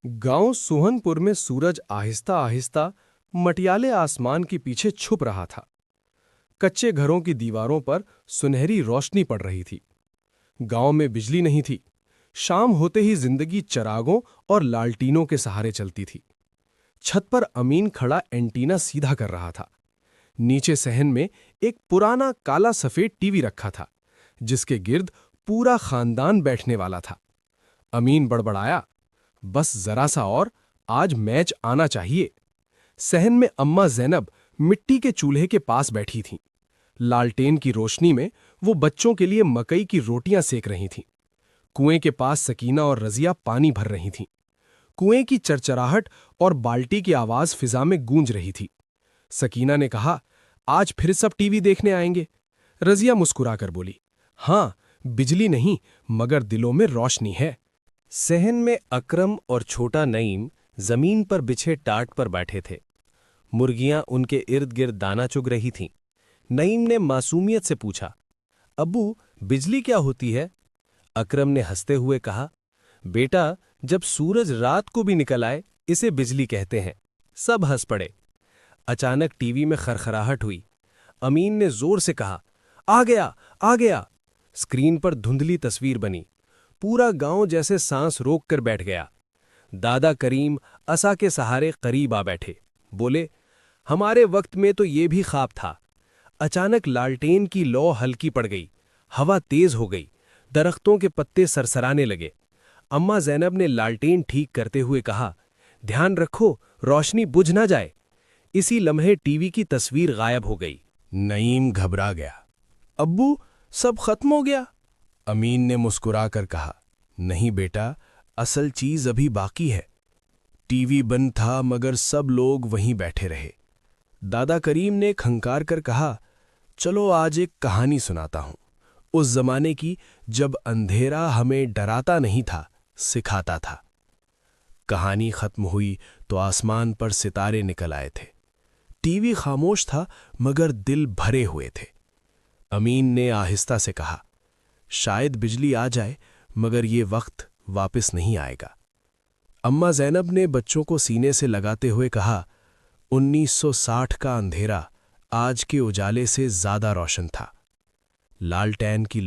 गांव सुहनपुर में सूरज आहिस्ता आहिस्ता मटियाले आसमान के पीछे छुप रहा था। कच्चे घरों की दीवारों पर सुनहरी रोशनी पड़ रही थी। गांव में बिजली नहीं थी। शाम होते ही जिंदगी चरागों और लालटीनों के सहारे चलती थी। छत पर अमीन खड़ा एंटीना सीधा कर रहा था। नीचे सहन में एक पुराना काला सफेद टीवी रखा था, जिसके गिर्द पूरा खानदान बैठने वाला था। अमीन बड़बड़ाया, बस जरा सा और, आज मैच आना चाहिए। सहन में अम्मा जैनब मिट्टी के चूल्हे के पास बैठी थीं। लालटेन की रोशनी में वो बच्चों के लिए मकई की रोटियां सेक रही थीं। कुएं के पास सकीना और रजिया पानी भर रही थीं। कुएं की चरचराहट और बाल्टी की आवाज फिजा में गूंज रही थी। सकीना ने कहा, आज फिर सब टीवी देखने आएंगे। रजिया मुस्कुराकर बोली, हाँ, बिजली नहीं मगर दिलों में रोशनी है। सहन में अकरम और छोटा नईम जमीन पर बिछे टाट पर बैठे थे। मुर्गियां उनके इर्द गिर्द दाना चुग रही थीं। नईम ने मासूमियत से पूछा, अब्बू, बिजली क्या होती है? अकरम ने हंसते हुए कहा, बेटा, जब सूरज रात को भी निकल आए इसे बिजली कहते हैं। सब हंस पड़े। अचानक टीवी में खरखराहट हुई। अमीन ने जोर से कहा, आ गया, आ गया। स्क्रीन पर धुंधली तस्वीर बनी। पूरा गांव जैसे सांस रोक कर बैठ गया। दादा करीम असा के सहारे करीब आ बैठे। बोले, हमारे वक्त में तो ये भी ख्वाब था। अचानक लालटेन की लौ हल्की पड़ गई। हवा तेज हो गई। दरख्तों के पत्ते सरसराने लगे। अम्मा जैनब ने लालटेन ठीक करते हुए कहा, ध्यान रखो, रोशनी बुझ ना जाए। इसी लम्हे टीवी की तस्वीर गायब हो गई। नईम घबरा गया। अब्बू, सब खत्म हो गया? अमीन ने मुस्कुराकर कहा, नहीं बेटा, असल चीज अभी बाकी है। टीवी बंद था मगर सब लोग वहीं बैठे रहे। दादा करीम ने खंकार कर कहा, चलो आज एक कहानी सुनाता हूं, उस जमाने की जब अंधेरा हमें डराता नहीं था, सिखाता था। कहानी खत्म हुई तो आसमान पर सितारे निकल आए थे। टीवी खामोश था मगर दिल भरे हुए थे। अमीन ने आहिस्ता से कहा, शायद बिजली आ जाए मगर ये वक्त वापस नहीं आएगा। अम्मा जैनब ने बच्चों को सीने से लगाते हुए कहा, 1960 का अंधेरा आज के उजाले से ज्यादा रोशन था। लालटेन की